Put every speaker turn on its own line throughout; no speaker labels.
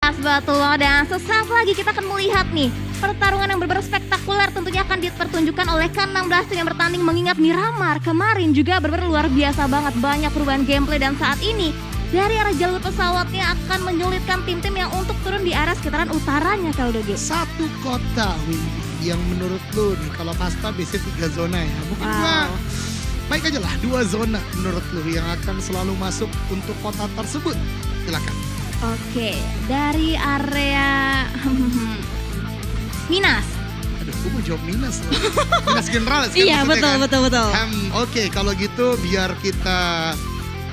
Yes, betul. Dan sesaat lagi kita akan melihat nih pertarungan yang benar-benar spektakuler tentunya akan dipertunjukkan oleh ke-16 tim yang bertanding, mengingat Miramar kemarin juga benar-benar luar biasa banget, banyak perubahan gameplay dan saat ini dari arah jalur pesawatnya akan menyulitkan tim-tim yang untuk turun di area sekitaran utaranya kalau Doge.
Satu kota Windy yang menurut lu nih, kalau Kasta biasanya 3 zona ya, mungkin gua baik aja lah 2 zona menurut lu yang akan selalu masuk untuk kota tersebut. Silakan.
Oke, dari area Minas.
Aduh, gue mau jawab Minas loh. Minas General sekarang.
Iya, betul.
Oke, kalau gitu biar kita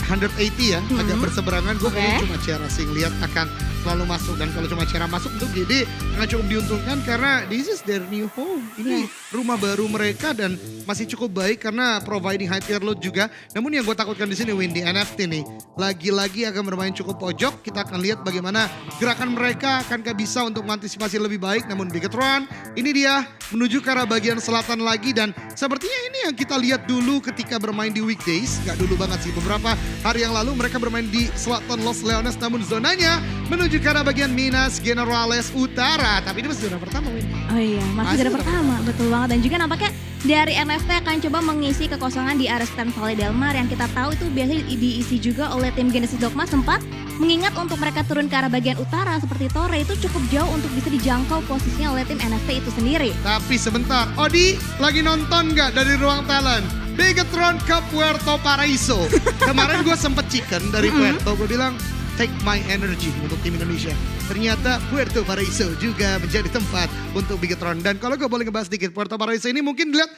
180 ya, agak berseberangan. Gue kayaknya cuma Cera sih lihat akan selalu masuk, dan kalau cuma Cera masuk untuk GD akan cukup diuntungkan karena this is their new home. Ini rumah baru mereka dan masih cukup baik karena providing high tier load juga. Namun yang gue takutkan di sini Windy, NFT nih lagi-lagi akan bermain cukup pojok. Kita akan lihat bagaimana gerakan mereka akankah bisa untuk mengantisipasi lebih baik. Namun Bigetron ini dia menuju ke arah bagian selatan lagi, dan sepertinya ini yang kita lihat dulu ketika bermain di weekdays. Gak dulu banget sih, beberapa hari yang lalu mereka bermain di selatan Los Leones, namun zonanya menuju ke arah bagian Minas Generales Utara. Tapi ini masih zona pertama, Windy.
Oh iya, masih zona pertama, betul banget. Dan juga nampaknya dari NFT akan coba mengisi kekosongan di area sekitar Valle del Mar yang kita tahu itu biasanya diisi juga oleh tim Genesis Dogma, sempat mengingat untuk mereka turun ke arah bagian utara seperti Torre itu cukup jauh untuk bisa dijangkau posisinya oleh tim NFT itu sendiri.
Tapi sebentar, Odi lagi nonton gak dari ruang talent? Bigetron ke Puerto Paraiso. Kemarin gue sempet chicken dari Puerto, gue bilang take my energy untuk tim Indonesia. Ternyata Puerto Paraiso juga menjadi tempat untuk Bigetron. Dan kalau gue boleh ngebahas dikit, Puerto Paraiso ini mungkin dilihat,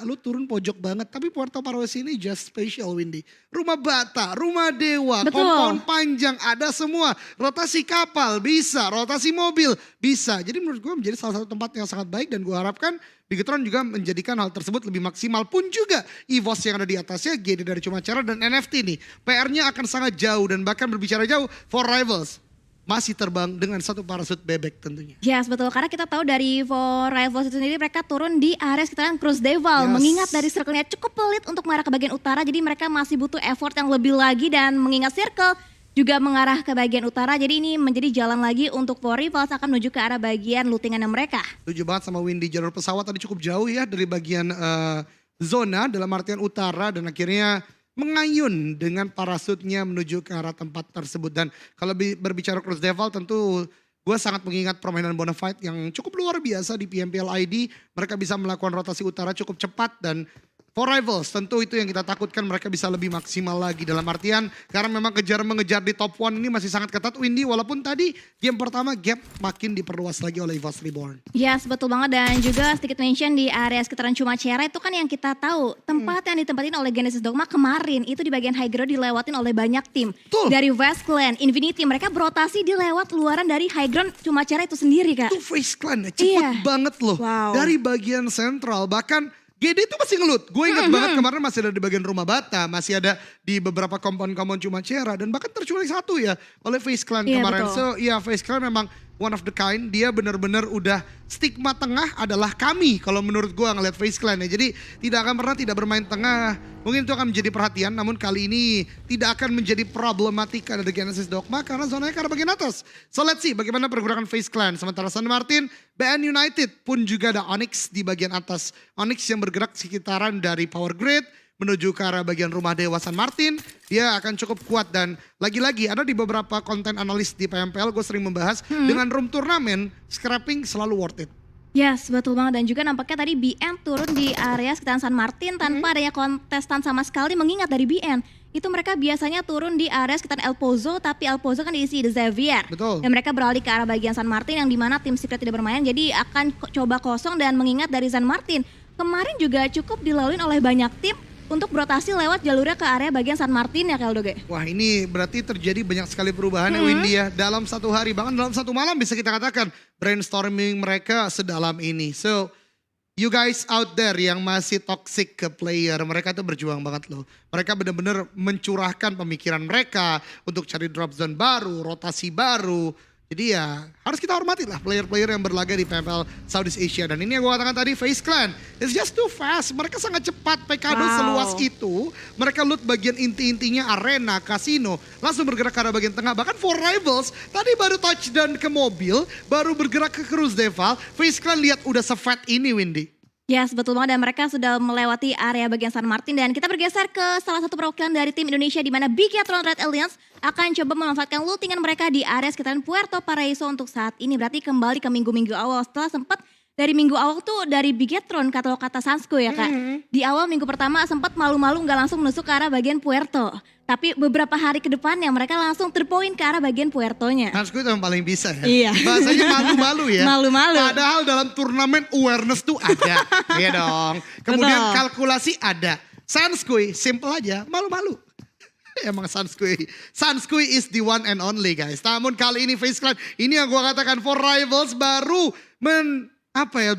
lu turun pojok banget. Tapi Puerto Paraiso ini just special, Windy. Rumah bata, rumah dewa, kompon panjang, ada semua. Rotasi kapal bisa, rotasi mobil bisa. Jadi menurut gue menjadi salah satu tempat yang sangat baik, dan gue harapkan Bigetron juga menjadikan hal tersebut lebih maksimal. Pun juga EVOS yang ada di atasnya, GD dari Cuma Cara dan NFT nih. PR-nya akan sangat jauh, dan bahkan berbicara jauh, For Rivals masih terbang dengan satu parasut bebek tentunya.
Yes, betul. Karena kita tahu dari For Rivals itu sendiri mereka turun di area sekitaran Cruz Deval. Mengingat dari circle-nya cukup pelit untuk mengarah ke bagian utara, jadi mereka masih butuh effort yang lebih lagi, dan mengingat circle juga mengarah ke bagian utara, jadi ini menjadi jalan lagi untuk For Rivals akan menuju ke arah bagian lootingannya mereka.
Setuju banget sama Windy, jalur pesawat tadi cukup jauh ya dari bagian zona dalam artian utara, dan akhirnya mengayun dengan parasutnya menuju ke arah tempat tersebut. Dan kalau berbicara Cruz Devil, tentu gue sangat mengingat permainan Bonafide yang cukup luar biasa di PMPL ID. Mereka bisa melakukan rotasi utara cukup cepat, dan For Rivals tentu itu yang kita takutkan, mereka bisa lebih maksimal lagi dalam artian karena memang mengejar di top 1 ini masih sangat ketat, Windy, walaupun tadi game pertama gap makin diperluas lagi oleh EVOS Reborn.
Yes, betul banget. Dan juga sedikit mention di area sekitaran Cuma Cara itu kan yang kita tahu tempat yang ditempatin oleh Genesis Dogma kemarin itu di bagian high ground dilewatin oleh banyak tim. Dari West Clan, Infinity, mereka berotasi dilewat luaran dari high ground Cuma Cara itu sendiri, Kak.
Itu Face Clan ya, cepet banget loh. Dari bagian sentral, bahkan GD itu masih ngelut. Gue ingat banget kemarin masih ada di bagian rumah bata, masih ada di beberapa kompon-kompon Cuma Cara, dan bahkan terculik satu ya oleh Face Clan kemarin. So ya, Face Clan memang one of the kind. Dia benar-benar udah stigma tengah adalah kami kalau menurut gue ngeliat Face Clan ya. Jadi tidak akan pernah tidak bermain tengah. Mungkin itu akan menjadi perhatian, namun kali ini tidak akan menjadi problematika dari Genesis Dogma karena zonanya ke arah bagian atas. So let's see bagaimana pergerakan Face Clan. Sementara San Martin, BN United pun juga ada Onyx di bagian atas. Onyx yang bergerak sekitaran dari Power Grid menuju ke arah bagian rumah dewa San Martin. Dia akan cukup kuat, dan lagi-lagi ada di beberapa konten analis di PMPL gue sering membahas dengan room turnamen, scrapping selalu worth it.
Yes, betul banget. Dan juga nampaknya tadi BN turun di area sekitaran San Martin tanpa adanya kontestan sama sekali, mengingat dari BN itu mereka biasanya turun di area sekitar El Pozo, tapi El Pozo kan diisi The Xavier.
Betul.
Dan mereka beralih ke arah bagian San Martin yang dimana tim Secret tidak bermain, jadi akan coba kosong. Dan mengingat dari San Martin kemarin juga cukup dilalui oleh banyak tim untuk berotasi lewat jalurnya ke area bagian San Martin ya, Kaldoge.
Wah, ini berarti terjadi banyak sekali perubahan ya Windy ya. Dalam satu hari, bahkan dalam satu malam bisa kita katakan brainstorming mereka sedalam ini. So you guys out there yang masih toxic ke player, mereka tuh berjuang banget loh. Mereka benar-benar mencurahkan pemikiran mereka untuk cari drop zone baru, rotasi baru. Jadi ya harus kita hormati lah player-player yang berlaga di PML Southeast Asia. Dan ini yang gue katakan tadi, FaZe Clan, it's just too fast. Mereka sangat cepat, PKD seluas itu. Mereka loot bagian inti-intinya arena, kasino, langsung bergerak ke arah bagian tengah. Bahkan For Rivals tadi baru touchdown ke mobil, baru bergerak ke Cruz Deval. FaZe Clan lihat udah se-fat ini Windy.
Yes, betul banget, dan mereka sudah melewati area bagian San Martin. Dan kita bergeser ke salah satu perwakilan dari tim Indonesia di mana Bigetron Red Alliance akan coba memanfaatkan lootingan mereka di area sekitaran Puerto Paraiso untuk saat ini. Berarti kembali ke minggu-minggu awal setelah sempat dari minggu awal tuh dari Bigetron kalau kata Sansku ya Kak. Di awal minggu pertama sempat malu-malu gak langsung menusuk ke arah bagian Puerto. Tapi beberapa hari ke depannya mereka langsung terpoint ke arah bagian Puertonya.
Sansku itu yang paling bisa ya.
Iya.
Bahasanya malu-malu ya.
Malu-malu.
Padahal dalam turnamen awareness tuh ada. Iya dong. Kemudian kalkulasi ada. Sanskuy simple aja, malu-malu. Emang Sanskuy. Sanskuy is the one and only guys. Namun kali ini FaZe Clan, ini yang gue katakan For Rivals baru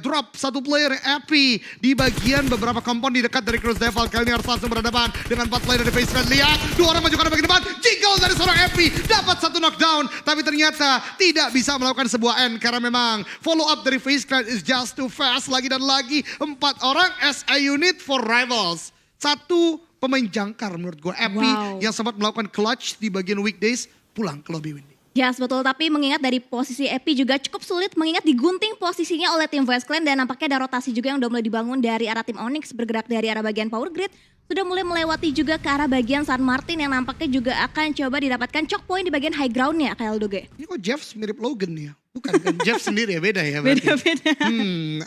drop satu player Epi di bagian beberapa kompon di dekat dari Cruz Deval. Kali ini harus langsung berhadapan dengan 4 player dari FaZe Clan. Lihat, 2 orang maju ke bagian depan. Jiggle dari seorang Epi, dapat 1 knockdown. Tapi ternyata tidak bisa melakukan sebuah end karena memang follow up dari FaZe Clan is just too fast. Lagi dan lagi 4 orang as a unit For Rivals. Satu pemain jangkar menurut gue, Epi yang sempat melakukan clutch di bagian weekdays pulang ke lobby Windy.
Yes, betul, tapi mengingat dari posisi Epi juga cukup sulit mengingat digunting posisinya oleh tim FaZe Clan dan nampaknya ada rotasi juga yang udah mulai dibangun dari arah tim Onyx bergerak dari arah bagian Power Grid. Sudah mulai melewati juga ke arah bagian San Martin yang nampaknya juga akan coba didapatkan choke point di bagian high groundnya Kak Eldoge.
Ini kok Jeff mirip Logan nih ya? Bukan kan Jeff sendiri ya, beda ya berarti.
Beda-beda.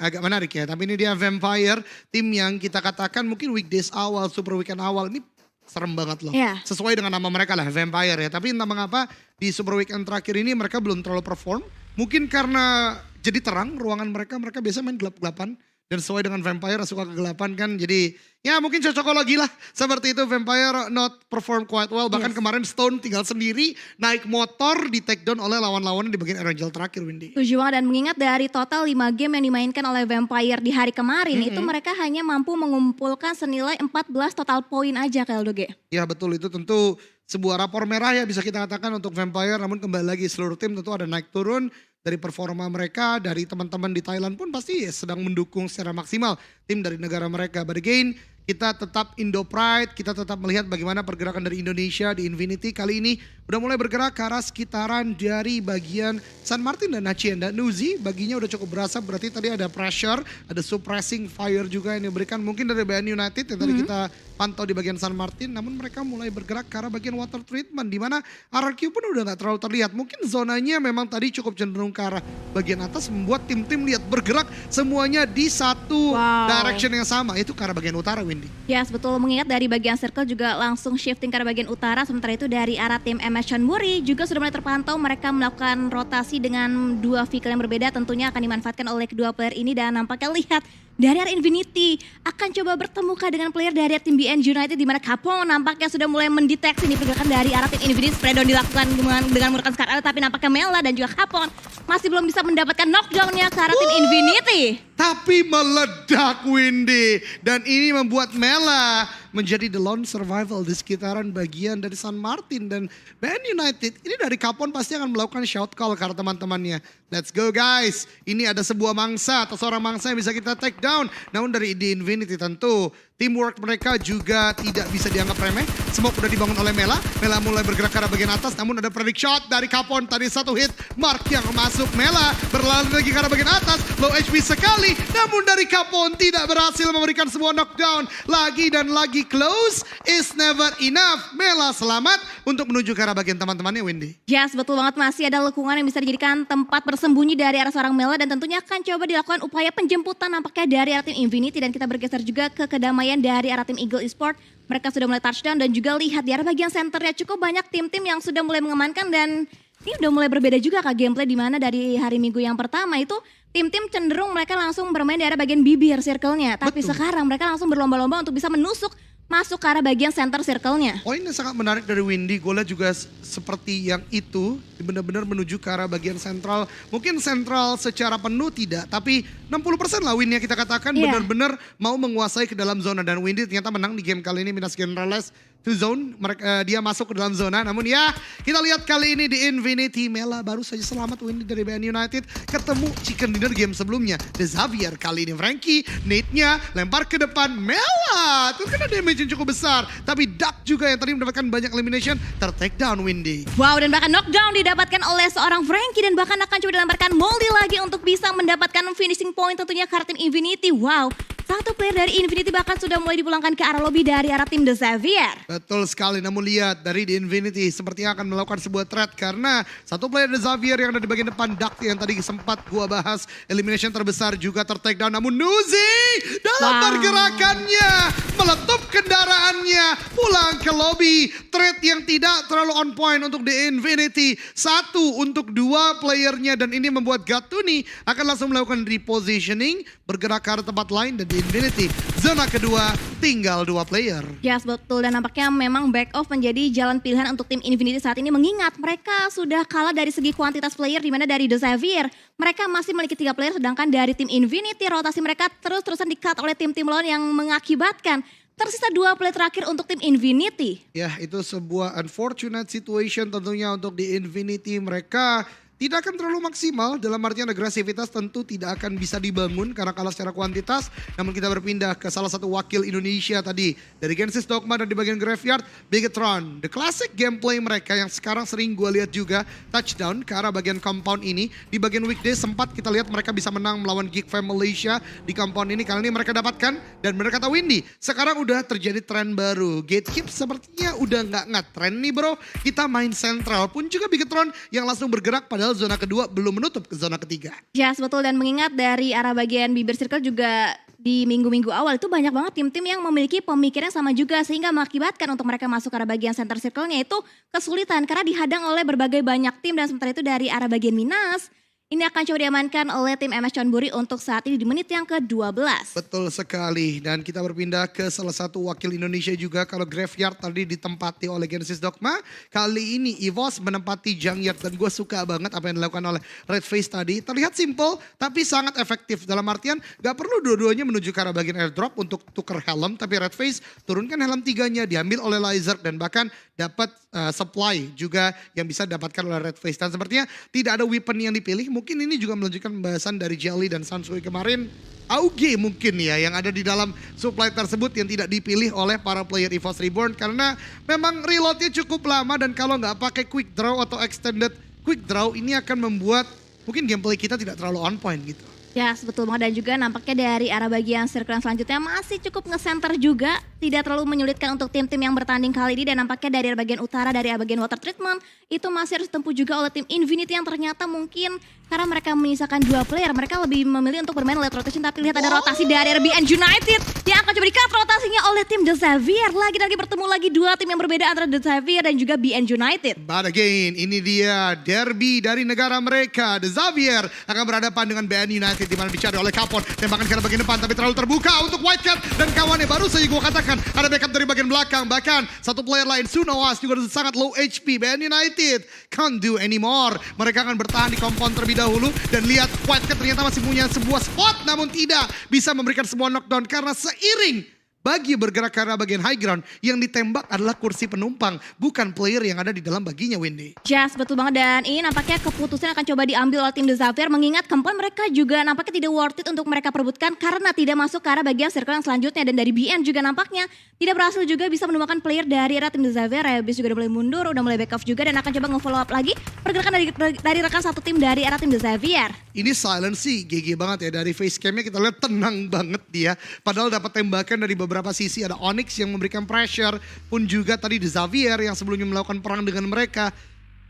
Agak menarik ya, tapi ini dia Vampire, tim yang kita katakan mungkin weekdays awal, super weekend awal ini serem banget loh.
Yeah.
Sesuai dengan nama mereka lah, Vampire ya. Tapi entah mengapa di super weekend terakhir ini mereka belum terlalu perform. Mungkin karena jadi terang ruangan mereka biasa main gelap-gelapan. Dan sesuai dengan Vampire suka kegelapan kan. Jadi ya mungkin cocokologi lah. Seperti itu Vampire not perform quite well. Bahkan kemarin Stone tinggal sendiri naik motor di take down oleh lawan-lawannya di bagian Erangel terakhir Windy.
Setuju banget, dan mengingat dari total 5 game yang dimainkan oleh Vampire di hari kemarin itu mereka hanya mampu mengumpulkan senilai 14 total poin aja Kak Eldoge.
Ya betul, itu tentu sebuah rapor merah ya bisa kita katakan untuk Vampire. Namun kembali lagi seluruh tim tentu ada naik turun. Dari performa mereka, dari teman-teman di Thailand pun pasti sedang mendukung secara maksimal tim dari negara mereka. But again, kita tetap Indo Pride, kita tetap melihat bagaimana pergerakan dari Indonesia di Infinity kali ini udah mulai bergerak ke arah sekitaran dari bagian San Martin dan Hacienda. Nuzi baginya udah cukup berasa, berarti tadi ada pressure, ada suppressing fire juga yang diberikan mungkin dari BN United yang tadi kita pantau di bagian San Martin. Namun mereka mulai bergerak ke arah bagian water treatment di mana RRQ pun udah gak terlalu terlihat. Mungkin zonanya memang tadi cukup cenderung ke arah bagian atas membuat tim-tim lihat bergerak semuanya di satu direction yang sama, itu ke arah bagian utara Windy.
Yes, betul, mengingat dari bagian circle juga langsung shifting ke arah bagian utara. Sementara itu dari arah tim MS Chonburi juga sudah mulai terpantau mereka melakukan rotasi dengan 2 vehicle yang berbeda, tentunya akan dimanfaatkan oleh kedua player ini. Dan nampaknya lihat dari arah Infinity akan coba bertemu dengan player dari tim BN United di mana Capone nampaknya sudah mulai mendeteksi nih pergerakan dari arah tim Infinity. Spreaddown dilakukan dengan menggunakan Scar, tapi nampaknya Mela dan juga Capone masih belum bisa mendapatkan knockdownnya ke arah tim Infinity.
Tapi meledak Windy, dan ini membuat Mela menjadi the lone survival di sekitaran bagian dari San Martin. Dan BN United ini dari Capone pasti akan melakukan shout call ke teman-temannya. Let's go guys, ini ada sebuah mangsa atau seorang mangsa yang bisa kita take down. Namun dari The Infinity tentu teamwork mereka juga tidak bisa dianggap remeh. Smoke udah dibangun oleh Mela. Mela mulai bergerak ke arah bagian atas, namun ada predict shot dari Capone. Tadi 1 hit, Mark yang masuk. Mela berlari lagi ke arah bagian atas, low HP sekali. Namun dari Capone tidak berhasil memberikan sebuah knockdown. Lagi dan lagi, close is never enough. Mela selamat untuk menuju ke arah bagian teman-temannya Windy.
Yes, betul banget, masih ada lengkungan yang bisa dijadikan tempat bersembunyi dari arah seorang Mela. Dan tentunya akan coba dilakukan upaya penjemputan nampaknya dari arah tim Infinity. Dan kita bergeser juga ke kedamaian dari arah tim Eagle Esport. Mereka sudah mulai touchdown dan juga lihat di arah bagian centernya cukup banyak tim-tim yang sudah mulai mengamankan. Dan ini udah mulai berbeda juga Kak gameplay, di mana dari hari Minggu yang pertama itu tim-tim cenderung mereka langsung bermain di arah bagian bibir circle-nya. Tapi sekarang mereka langsung berlomba-lomba untuk bisa menusuk masuk ke arah bagian center circle-nya.
Poin yang sangat menarik dari Windy, gue lihat juga seperti yang itu, benar-benar menuju ke arah bagian sentral. Mungkin sentral secara penuh tidak, tapi 60% lah win-nya kita katakan benar-benar mau menguasai ke dalam zona. Dan Windy ternyata menang di game kali ini, Minas Generales to zone, dia masuk ke dalam zona. Namun ya kita lihat kali ini di Infinity, Mela baru saja selamat win dari BN United. Ketemu chicken dinner game sebelumnya, The Xavier. Kali ini Frankie, nade-nya lempar ke depan, Mela terkena damage yang cukup besar. Tapi Duck juga yang tadi mendapatkan banyak elimination, ter-take down Windy.
Wow, dan bahkan knockdown didapatkan oleh seorang Frankie dan bahkan akan coba dilemparkan Moldy lagi untuk bisa mendapatkan finishing point tentunya ke arah tim Infinity. Wow, satu player dari Infinity bahkan sudah mulai dipulangkan ke arah lobby dari arah tim The Xavier.
Betul sekali, namun lihat dari The Infinity sepertinya akan melakukan sebuah threat karena satu player The Xavier yang ada di bagian depan, Duck yang tadi sempat gua bahas, elimination terbesar juga ter-take down. Namun Nuzi dalam pergerakannya meletup kendaraannya, pulang ke lobby. Trade yang tidak terlalu on point untuk The Infinity. Satu untuk dua playernya dan ini membuat Gatuni akan langsung melakukan repositioning, bergerak ke arah tempat lain dan The Infinity zona kedua tinggal dua player.
Yes, betul, dan nampaknya memang back off menjadi jalan pilihan untuk tim Infinity saat ini mengingat mereka sudah kalah dari segi kuantitas player di mana dari The Xavier mereka masih memiliki 3 player sedangkan dari tim Infinity rotasi mereka terus-terusan di-cut oleh tim-tim lawan yang mengakibatkan tersisa 2 player terakhir untuk tim Infinity.
Ya, itu sebuah unfortunate situation tentunya untuk di Infinity. Mereka tidak akan terlalu maksimal, dalam artian agresivitas tentu tidak akan bisa dibangun karena kalah secara kuantitas. Namun kita berpindah ke salah satu wakil Indonesia tadi dari Genesis Dogma dan di bagian Graveyard, Bigetron. The classic gameplay mereka yang sekarang sering gue lihat juga touchdown ke arah bagian compound ini. Di bagian weekday sempat kita lihat mereka bisa menang melawan Geek Fam Malaysia di compound ini. Kali ini mereka dapatkan dan benar kata Windy, sekarang udah terjadi tren baru. Gatekeep sepertinya udah nggak nge-trend nih bro. Kita main sentral pun juga Bigetron yang langsung bergerak padahal zona kedua belum menutup ke zona ketiga.
Yes, betul, dan mengingat dari arah bagian bibir circle juga di minggu-minggu awal itu banyak banget tim-tim yang memiliki pemikiran sama juga sehingga mengakibatkan untuk mereka masuk ke arah bagian center circle-nya itu kesulitan karena dihadang oleh berbagai banyak tim dan sementara itu dari arah bagian Minas ini akan coba diamankan oleh tim MS Chonburi untuk saat ini di menit yang ke-12.
Betul sekali, dan kita berpindah ke salah satu wakil Indonesia juga. Kalau Graveyard tadi ditempati oleh Genesis Dogma, kali ini EVOS menempati Junkyard dan gue suka banget apa yang dilakukan oleh Redface tadi. Terlihat simple tapi sangat efektif dalam artian gak perlu dua-duanya menuju ke arah bagian airdrop untuk tuker helm, tapi Redface turunkan helm 3-nya diambil oleh Lizard dan bahkan dapat supply juga yang bisa didapatkan oleh Redface. Dan sepertinya tidak ada weapon yang dipilih. Mungkin ini juga melanjutkan pembahasan dari Jelly dan Sansui kemarin. AUG mungkin ya yang ada di dalam supply tersebut yang tidak dipilih oleh para player EVOS Reborn. Karena memang reloadnya cukup lama dan kalau nggak pakai quick draw atau extended quick draw ini akan membuat mungkin gameplay kita tidak terlalu on point gitu.
Ya, betul banget, dan juga nampaknya dari arah bagian circle yang selanjutnya masih cukup nge-center juga. Tidak terlalu menyulitkan untuk tim-tim yang bertanding kali ini dan nampaknya dari arah bagian utara, dari arah bagian water treatment itu masih harus ditempuh juga oleh tim Infinity yang ternyata mungkin karena mereka menyisakan 2 player, mereka lebih memilih untuk bermain late rotation tapi lihat ada rotasi dari RBN United yang akan coba di-cut rotasinya oleh tim The Xavier. Lagi-lagi bertemu lagi 2 tim yang berbeda antara The Xavier dan juga BN United.
But again, ini dia derby dari negara mereka. The Xavier akan berhadapan dengan BN United di mana dicari oleh Kapon. Tembakan ke arah bagian depan tapi terlalu terbuka untuk Whitecat dan kawannya. Baru saja gue katakan ada backup dari bagian belakang. Bahkan satu player lain, Sunowas juga sangat low HP. BN United can't do anymore. Mereka akan bertahan di compound terlebih dahulu dan lihat Whitecat ternyata masih punya sebuah spot namun tidak bisa memberikan semua knockdown karena seiring bagi bergerak ke arah bagian high ground yang ditembak adalah kursi penumpang bukan player yang ada di dalam baginya Windy.
Yes, betul banget, dan ini nampaknya keputusan akan coba diambil oleh tim The Xavier mengingat compound mereka juga nampaknya tidak worth it untuk mereka perebutkan karena tidak masuk ke arah bagian circle yang selanjutnya dan dari BN juga nampaknya tidak berhasil juga bisa menemukan player dari arah tim The Xavier. Rebis juga udah mulai mundur, udah mulai back off juga dan akan coba nge-follow up lagi pergerakan dari rekan satu tim dari arah tim The Xavier.
Ini silence sih GG banget ya, dari face camnya kita lihat tenang banget dia. Padahal dapat tembakan dari beberapa sisi, ada Onyx yang memberikan pressure, pun juga tadi The Xavier yang sebelumnya melakukan perang dengan mereka.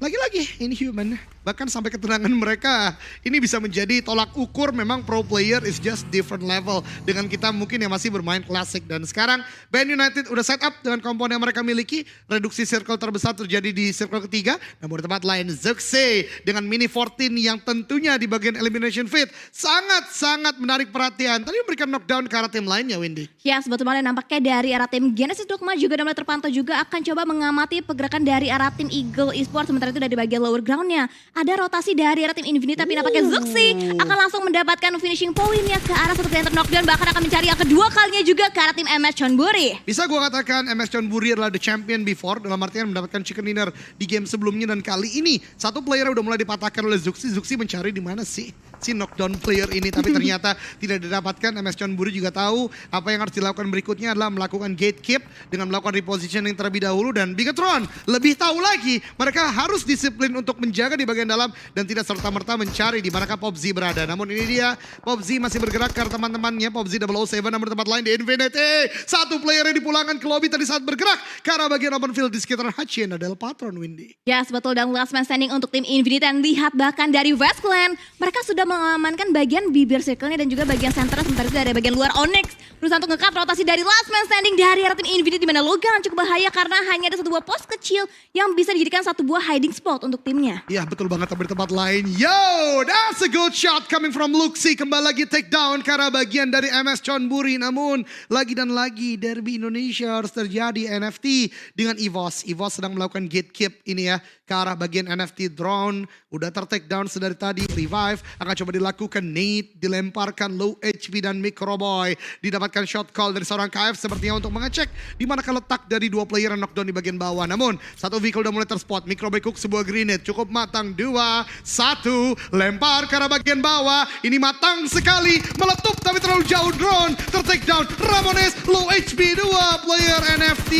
Lagi-lagi ini human, bahkan sampai ketenangan mereka ini bisa menjadi tolak ukur memang pro player is just different level dengan kita mungkin yang masih bermain klasik. Dan sekarang BN United udah set up dengan komponen yang mereka miliki. Reduksi circle terbesar terjadi di circle ketiga, namun di tempat lain Zexay dengan mini 14 yang tentunya di bagian elimination fit sangat-sangat menarik perhatian. Tadi memberikan knockdown ke arah tim lainnya Windy.
Ya, sebetulnya nampaknya dari arah tim Genesis Dogma juga udah mulai terpantau juga akan coba mengamati pergerakan dari arah tim Eagle Esports. Sementara sementara itu dari bagian lower groundnya ada rotasi dari arah tim Infinity, tapi nampaknya Zuxi akan langsung mendapatkan finishing point-nya ke arah satu player knockdown, bahkan akan mencari yang kedua kalinya juga ke arah tim MS Chonburi.
Bisa gue katakan MS Chonburi adalah the champion before, dalam artian mendapatkan chicken dinner di game sebelumnya, dan kali ini satu player udah mulai dipatahkan oleh Zuxi. Zuxi mencari di mana sih si knockdown player ini, tapi ternyata tidak didapatkan. MS Chonburi juga tahu apa yang harus dilakukan berikutnya adalah melakukan gatekeep dengan melakukan repositioning terlebih dahulu, dan Bigetron lebih tahu lagi mereka harus disiplin untuk menjaga di bagian dalam dan tidak serta-merta mencari di manakah POBZ berada. Namun ini dia, POBZ masih bergerak ke teman-temannya, POBZ 007, namun tempat lain di Infinity. Satu player yang dipulangkan ke lobby tadi saat bergerak ke arah bagian open field di sekitar Hacienda del Patron, Windy.
Yes, betul, dan last man standing untuk tim Infinity, dan lihat bahkan dari West Clan, mereka sudah mengamankan bagian bibir circle-nya dan juga bagian center, sementara itu dari bagian luar Onyx berusaha untuk nge-cut rotasi dari last man standing dari arah tim Infinity, di mana Logan cukup bahaya karena hanya ada satu buah pos kecil yang bisa dijadikan satu buah hiding spot untuk timnya.
Iya betul banget, tapi di tempat lain, yo, that's a good shot coming from Luxi. Kembali lagi take down ke arah bagian dari MS Chonburi, namun lagi dan lagi derby Indonesia harus terjadi. NFT dengan EVOS. EVOS sedang melakukan gatekeep ini ya ke arah bagian NFT drone. Udah ter-take down sedari tadi. Revive akan coba dilakukan. Nate dilemparkan low HP dan Microboy didapatkan shot call dari seorang KF sepertinya untuk mengecek di mana letak dari dua player yang knockdown di bagian bawah. Namun satu vehicle udah mulai terspot. Microboy cook sebuah grenade cukup matang. 2, 1 lempar ke arah bagian bawah. Ini matang sekali, meletup tapi terlalu jauh. Drone ter-take down. Ramones low HP. 2 player NFT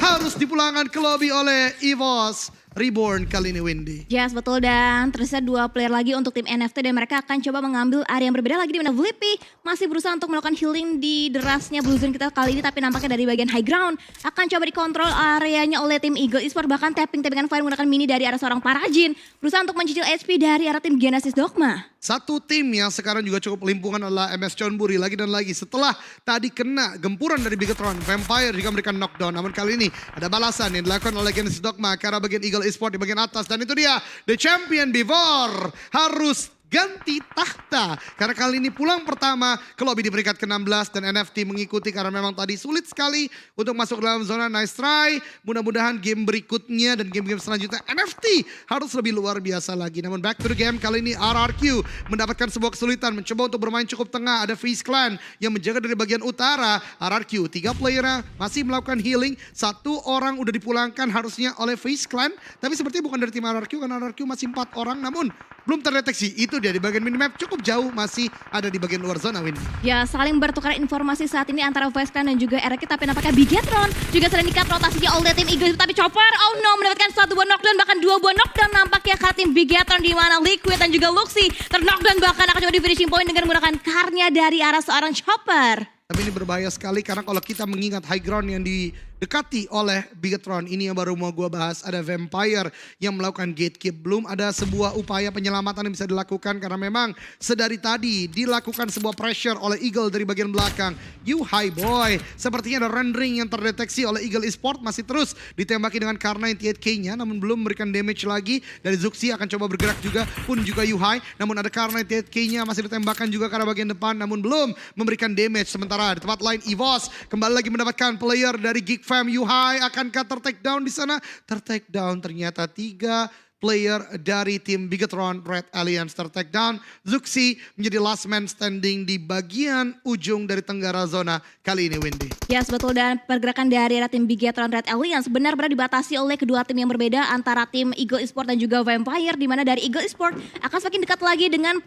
harus dipulangkan ke lobby oleh EVOS Reborn kali ini, Windy.
Yes, betul, dan tersisa 2 player lagi untuk tim NFT dan mereka akan coba mengambil area yang berbeda lagi, di mana Flippy masih berusaha untuk melakukan healing di derasnya Blue Zone kita kali ini, tapi nampaknya dari bagian high ground akan coba dikontrol areanya oleh tim Eagle Esport, bahkan tapping-tappingan fire menggunakan mini dari arah seorang Parajin berusaha untuk mencicil HP dari arah tim Genesis Dogma.
Satu tim yang sekarang juga cukup limpungan adalah MS Chonburi lagi dan lagi setelah tadi kena gempuran dari Bigetron. Vampire juga memberikan knockdown, namun kali ini ada balasan yang dilakukan oleh Genesis Dogma ke arah bagian Eagle Esport di bagian atas, dan itu dia the champion before harus ganti tahta karena kali ini pulang pertama ke lobby di peringkat ke-16 dan NFT mengikuti karena memang tadi sulit sekali untuk masuk dalam zona. Nice try, mudah-mudahan game berikutnya dan game-game selanjutnya NFT harus lebih luar biasa lagi. Namun back to the game, kali ini RRQ mendapatkan sebuah kesulitan mencoba untuk bermain cukup tengah. Ada FaZe Clan yang menjaga dari bagian utara. RRQ 3 playernya masih melakukan healing, 1 orang udah dipulangkan harusnya oleh FaZe Clan, tapi sepertinya bukan dari tim RRQ karena RRQ masih 4 orang namun belum terdeteksi. Itu dia di bagian minimap cukup jauh, masih ada di bagian luar zona, Win.
Ya, saling bertukar informasi saat ini antara FaZe Clan dan juga RRQ, tapi nampaknya Bigetron juga sedang di-cut rotasinya oleh tim Eagle, tapi Chopper, oh no, mendapatkan 1 buah knockdown, bahkan 2 buah knockdown nampaknya karena tim Bigetron, di mana Liquid dan juga Luxi ter-knockdown, bahkan akan coba di finishing point dengan menggunakan karnya dari arah seorang Chopper.
Tapi ini berbahaya sekali karena kalau kita mengingat high ground yang didekati oleh Bigetron, ini yang baru mau gue bahas, ada Vampire yang melakukan gatekeep. Belum ada sebuah upaya penyelamatan yang bisa dilakukan karena memang sedari tadi dilakukan sebuah pressure oleh Eagle dari bagian belakang. You high boy, sepertinya ada rendering yang terdeteksi oleh Eagle Esport, masih terus ditembaki dengan Kar98K-nya namun belum memberikan damage lagi. Dari Zuxi akan coba bergerak juga pun juga You high, namun ada Kar98K-nya masih ditembakkan juga ke arah bagian depan namun belum memberikan damage. Sementara di tempat lain EVOS kembali lagi mendapatkan player dari Geek Fam. You high akankah ter-take down di sana? Ter-take down ternyata 3 player dari tim Bigetron Red Alliance ter-take down. Zuxi menjadi last man standing di bagian ujung dari tenggara zona kali ini, Windy.
Yes, betul, dan pergerakan dari tim Bigetron Red Alliance benar-benar dibatasi oleh kedua tim yang berbeda antara tim Eagle Esport dan juga Vampire, di mana dari Eagle Esport akan semakin dekat lagi dengan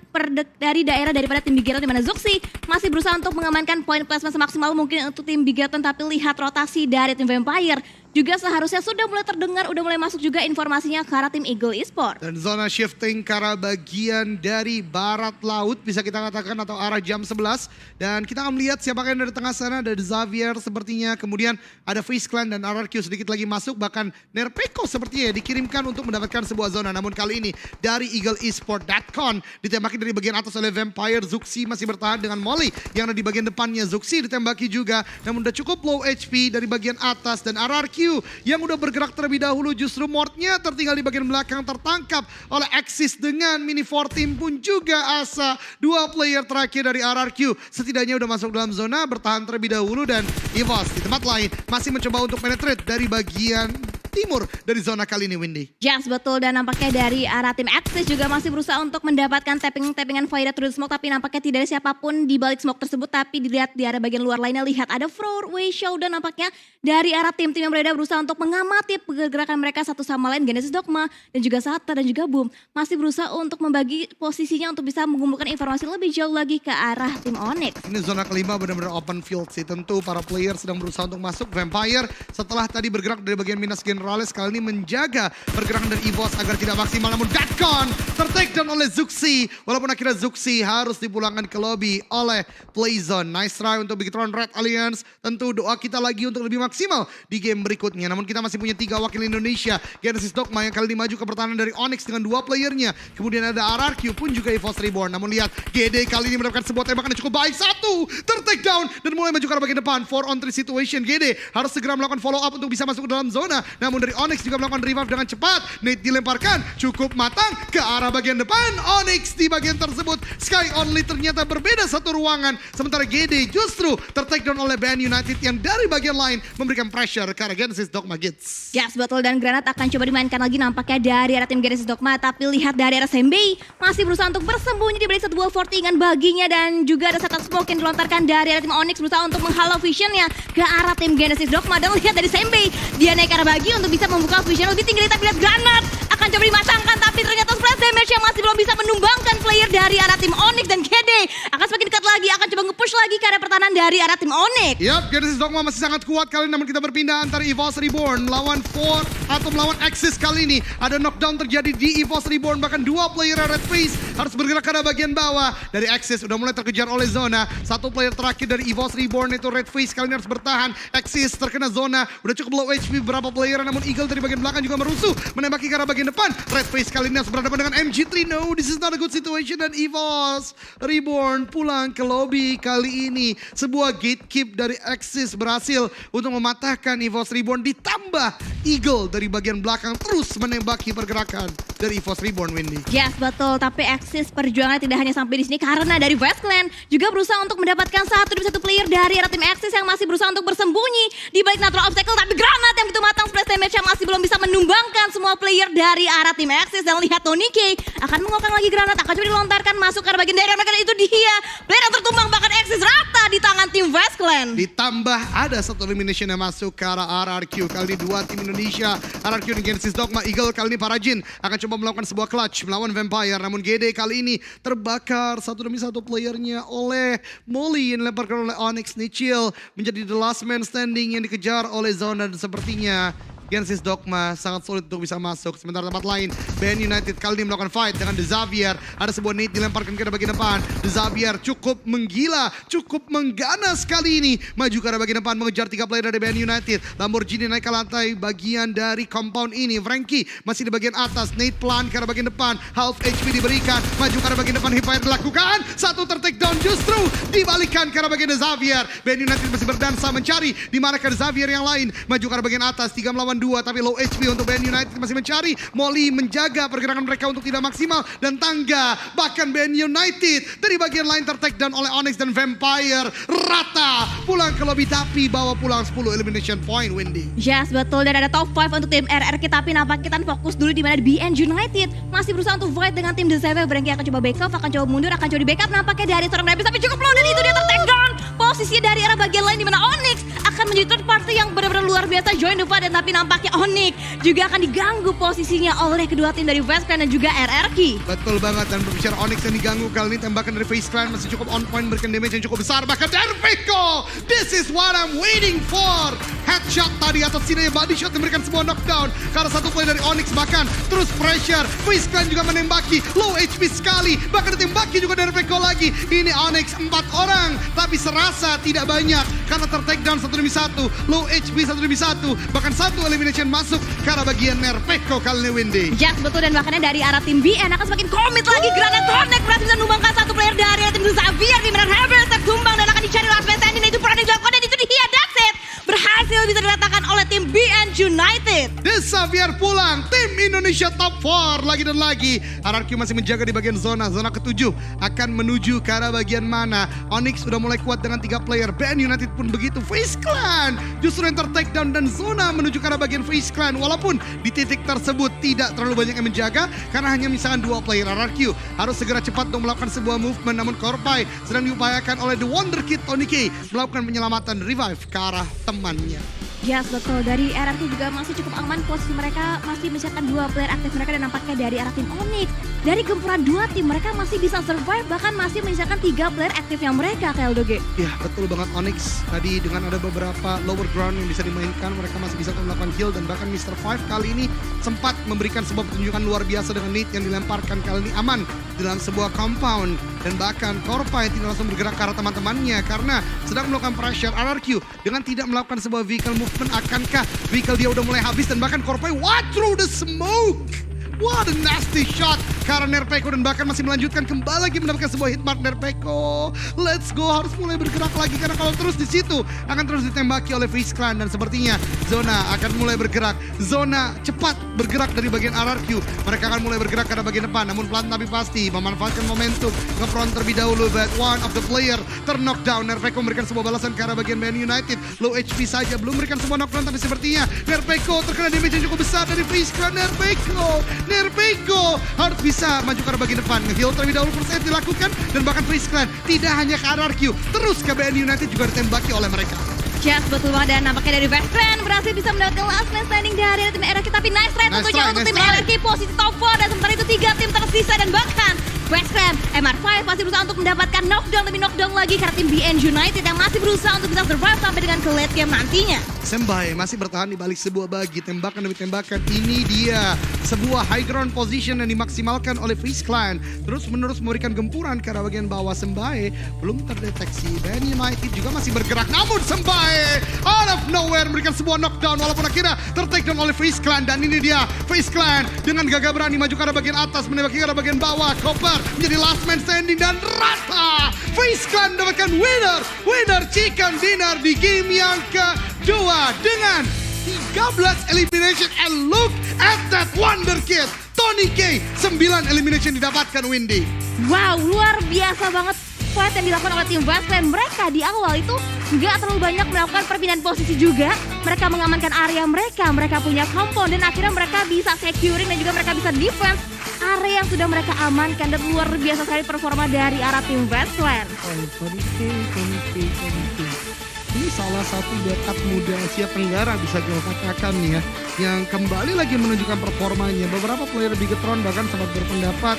dari daerah daripada tim Bigetron, di mana Zuxi masih berusaha untuk mengamankan poin placement semaksimal mungkin untuk tim Bigetron, tapi lihat rotasi dari tim Vampire juga seharusnya sudah mulai terdengar, udah mulai masuk juga informasinya ke arah tim Eagle Esport.
Dan zona shifting ke arah bagian dari barat laut bisa kita katakan atau arah jam 11. Dan kita akan melihat siapakah yang dari tengah sana, ada Xavier sepertinya, kemudian ada FaZe Clan dan RRQ sedikit lagi masuk, bahkan Nerpeko sepertinya dikirimkan untuk mendapatkan sebuah zona. Namun kali ini dari Eagle Esport, Datcon ditembaki dari bagian atas oleh Vampire. Zuxi masih bertahan dengan Molly yang ada di bagian depannya. Zuxi ditembaki juga, namun udah cukup low HP dari bagian atas, dan RRQ yang udah bergerak terlebih dahulu justru Mordnya tertinggal di bagian belakang, tertangkap oleh Axis dengan mini 14 pun juga Asa. 2 player terakhir dari RRQ setidaknya udah masuk dalam zona, bertahan terlebih dahulu, dan EVOS di tempat lain masih mencoba untuk penetrate dari bagian timur dari zona kali ini, Windy.
Yes, betul. Dan nampaknya dari arah tim Axis juga masih berusaha untuk mendapatkan tappingan Void through the smoke. Tapi nampaknya tidak ada siapapun di balik smoke tersebut. Tapi dilihat di arah bagian luar lainnya, lihat ada four-way showdown nampaknya dari arah tim-tim yang berbeda berusaha untuk mengamati pergerakan mereka satu sama lain. Genesis Dogma dan juga Sata dan juga Boom masih berusaha untuk membagi posisinya untuk bisa mengumpulkan informasi lebih jauh lagi ke arah tim Onyx.
Ini zona kelima benar-benar open field sih. Tentu para player sedang berusaha untuk masuk. Vampire setelah tadi bergerak dari bagian Minas Generalis kali ini menjaga pergerakan dari EVOS agar tidak maksimal. Namun Datcon ter-take down oleh Zuxi. Walaupun akhirnya Zuxi harus dipulangkan ke lobby oleh Playzone. Nice try untuk Bigetron Red Alliance. Tentu doa kita lagi untuk lebih maksimal di game berikutnya. Namun kita masih punya 3 wakil Indonesia. Genesis Dogma yang kali ini maju ke pertahanan dari Onyx dengan 2 playernya. Kemudian ada RRQ pun juga EVOS Reborn. Namun lihat GD kali ini mendapatkan sebuah tembakan yang cukup baik. 1 ter-take down dan mulai maju ke arah bagian depan. 4-on-3 situation. GD harus segera melakukan follow up untuk bisa masuk ke dalam zona. Namun dari Onyx juga melakukan revive dengan cepat. Nate dilemparkan cukup matang ke arah bagian depan. Onyx di bagian tersebut. Sky Only ternyata berbeda satu ruangan. Sementara GD justru ter-take down oleh Band United yang dari bagian lain memberikan pressure ke arah Genesis Dogma Gits.
Yes, betul. Dan granat akan coba dimainkan lagi nampaknya dari arah tim Genesis Dogma. Tapi lihat dari arah Sembei masih berusaha untuk bersembunyi di balik satu buah fortingan baginya. Dan juga ada setup smoke yang dilontarkan dari arah tim Onyx berusaha untuk menghalau visionnya ke arah tim Genesis Dogma. Dan lihat dari Sembei, dia naik ke arah bagi untuk bisa membuka vision lebih tinggi. Tapi lihat granat akan coba dimasangkan, tapi ternyata splash damage yang masih belum bisa menumbangkan player dari arah tim Onyx. Dan KD akan semakin dekat lagi, akan coba nge-push lagi ke arah pertahanan dari arah tim Onyx.
Yap, Genesis Dogma masih sangat kuat kali ini. Namun kita berpindah antara EVOS Reborn melawan 4 atau melawan Axis kali ini. Ada knockdown terjadi di EVOS Reborn. Bahkan 2 player Red Face harus bergerak ke arah bagian bawah. Dari Axis udah mulai terkejar oleh zona. 1 player terakhir dari EVOS Reborn itu Red Face kali ini harus bertahan. Axis terkena zona, udah cukup low HP beberapa player. Namun Eagle dari bagian belakang juga merusuh, menembaki ke arah bagian depan. Red Face kali ini harus berhadapan dengan MG3. No, this is not a good situation. Dan EVOS Reborn pulang ke lobby kali ini. Sebuah gatekeep dari Axis berhasil untuk mematahkan EVOS Reborn. Ditambah Eagle dari bagian belakang terus menembaki pergerakan dari EVOS Reborn, Windy.
Yes, betul. Tapi Axis perjuangannya tidak hanya sampai di sini karena dari West Clan juga berusaha untuk mendapatkan satu player dari arah tim Axis yang masih berusaha untuk bersembunyi di balik natural obstacle. Tapi granat yang begitu matang, splash damage yang masih belum bisa menumbangkan semua player dari arah tim Axis. Dan lihat Tony K akan mengokang lagi granat, akan coba dilontarkan masuk ke arah bagian daerah mereka. Itu dia player yang tertumbang, bahkan Axis rata di tangan tim West Clan.
Ditambah ada satu elimination yang masuk ke arah RRQ. Kali ini 2 tim Indonesia, RRQ dan Genesis Dogma. Eagle kali ini Parajin akan coba melakukan sebuah clutch melawan Vampire. Namun GD kali ini terbakar satu demi satu playernya oleh Molly yang dilemparkan oleh Onyx. Nichil menjadi the last man standing yang dikejar oleh Zona. Dan sepertinya Genesis Dogma sangat sulit untuk bisa masuk. Sementara tempat lain, Band United kali ini melakukan fight dengan The Xavier. Ada sebuah nade dilemparkan ke bagian depan. The Xavier cukup menggila, cukup mengganas kali ini. Maju ke arah bagian depan, mengejar 3 player dari Band United. Lamborghini naik ke lantai bagian dari compound ini. Frankie masih di bagian atas. Nade pelan ke arah bagian depan. Half HP diberikan. Maju ke arah bagian depan, hipfire dilakukan. 1 ter-take down justru dibalikan ke arah bagian The Xavier. Band United masih berdansa mencari di mana ke The Xavier yang lain. Maju ke arah bagian atas, 3 melawan 2 tapi low HP untuk Band United masih mencari. Molly menjaga pergerakan mereka untuk tidak maksimal. Dan tangga bahkan Band United dari bagian lain ter-take down oleh Onyx dan Vampire. Rata pulang ke lobby tapi bawa pulang 10 elimination point, Windy.
Yes, betul. Dan ada top 5 untuk tim RRQ. Tapi nampaknya kita fokus dulu di mana BN United masih berusaha untuk fight dengan tim The Xavier. Frankie akan coba backup, akan coba mundur, akan coba di backup. Nampaknya dari seorang Rebis tapi cukup low dan itu dia ter-take down. Posisinya dari arah bagian lain di mana Onyx akan menjadi third party yang benar-benar luar biasa join the fight. Dan tapi nampaknya Onyx juga akan diganggu posisinya oleh kedua tim dari West Clan dan juga RRQ.
Betul banget. Dan berbicara Onyx yang diganggu kali ini, tembakan dari Face Clan masih cukup on point, berikan damage yang cukup besar. Bahkan dari Peko, this is what I'm waiting for. Headshot tadi atas sini, body shot memberikan sebuah knockdown karena satu play dari Onyx. Bahkan terus pressure, Face Clan juga menembaki, low HP sekali, bahkan ditembaki juga dari Peko lagi. Ini Onyx 4 orang tapi serasa tidak banyak karena ter-take down 1 demi 1, low HP 1 demi 1, bahkan 1 elimination masuk ke arah bagian Nerpeko kali ini, Windy.
Yes, betul. Dan bahkan dari arah tim BN akan semakin komit lagi. Granat connect berhasil bisa menumbangkan 1 player dari tim Xavier di mana Herbert tertumbang dan akan dicari last man standing. Itu peran yang dilakukan dan itu dia, that's it. Berhasil bisa diratakan oleh tim BN United.
The Xavier pulang, tim tim Indonesia Top 4 lagi dan lagi. RRQ masih menjaga di bagian zona ke-7 akan menuju ke arah bagian mana. Onyx udah mulai kuat dengan 3 player. BN United pun begitu. FaZe Clan justru yang takedown dan zona menuju ke arah bagian FaZe Clan. Walaupun di titik tersebut tidak terlalu banyak yang menjaga karena hanya misalkan 2 player. RRQ harus segera cepat untuk melakukan sebuah movement, namun Korpai sedang diupayakan oleh The Wonder Kid Tony K melakukan penyelamatan revive ke arah temannya.
Yes, betul. Dari RRQ juga masih cukup aman, posisi mereka masih menyiapkan 2 player aktif mereka dan nampaknya dari arah tim Onyx. Dari gempuran 2 tim mereka masih bisa survive, bahkan masih menyiapkan 3 player aktifnya mereka, KLDG.
Ya, betul banget. Onyx tadi dengan ada beberapa lower ground yang bisa dimainkan, mereka masih bisa melakukan heal dan bahkan Mr. Five kali ini sempat memberikan sebuah pertunjukan luar biasa dengan nade yang dilemparkan kali ini aman dalam sebuah compound. Dan bahkan Korpai tidak langsung bergerak ke arah teman-temannya karena sedang melakukan pressure. RRQ dengan tidak melakukan sebuah vehicle movement, akankah vehicle dia udah mulai habis dan bahkan Korpai what through the smoke. What a nasty shot karena Nerpeko dan bahkan masih melanjutkan kembali lagi mendapatkan sebuah hitmark Nerpeko. Let's go, harus mulai bergerak lagi karena kalau terus di situ akan terus ditembaki oleh FaZe Clan dan sepertinya zona akan mulai bergerak. Zona cepat bergerak dari bagian RRQ. Mereka akan mulai bergerak ke arah bagian depan namun pelan tapi pasti memanfaatkan momentum nge-front terlebih dahulu, but one of the player ter-knockdown. Nerpeko memberikan sebuah balasan ke arah bagian BN United. Low HP saja, belum memberikan sebuah knockdown tapi sepertinya Nerpeko terkena damage yang cukup besar dari FaZe Clan. Nerpeko harus bisa maju ke arah bagian depan. Nge-heal terlebih dahulu, first aid dilakukan dan bahkan FaZe Clan tidak hanya ke RRQ, terus ke BN United juga ditembaki oleh mereka.
Yes, betul banget, dan nampaknya dari FaZe Clan berhasil bisa mendapatkan last man standing dari tim RRQ, tapi nice try tentunya untuk tim RRQ posisi top 4 dan sementara itu 3 tim tersisa dan bahkan FaZe Clan MR5 masih berusaha untuk mendapatkan knockdown lebih knockdown lagi karena tim BN United yang masih berusaha untuk bisa survive sampai dengan ke late game nantinya.
Sembai masih bertahan di balik sebuah bagi tembakan demi tembakan. Ini dia sebuah high ground position yang dimaksimalkan oleh FaZe Clan. Terus menerus memberikan gempuran ke arah bagian bawah. Sembai belum terdeteksi. BN United juga masih bergerak. Namun Sembai out of nowhere memberikan sebuah knockdown walaupun akhirnya tertakedown oleh FaZe Clan. Dan ini dia FaZe Clan dengan gagah berani maju ke arah bagian atas, menembaki ke arah bagian bawah. Koper menjadi last man standing dan rata FaZe Clan mendapatkan winner chicken dinner di game yang kedua dengan 13 elimination. And look at that wonder kid Tony K, 9 elimination didapatkan Windy.
Wow, luar biasa banget fight yang dilakukan oleh tim FaZe Clan. Mereka di awal itu nggak terlalu banyak melakukan perpindahan posisi juga. Mereka mengamankan area mereka punya compound dan akhirnya mereka bisa securing dan juga mereka bisa defense area yang sudah mereka amankan. Dan luar biasa sekali performa dari arah tim FaZe Clan.
Tony K. Ini salah satu backup muda Asia Tenggara bisa gue katakan nih ya, yang kembali lagi menunjukkan performanya. Beberapa player Bigetron bahkan sempat berpendapat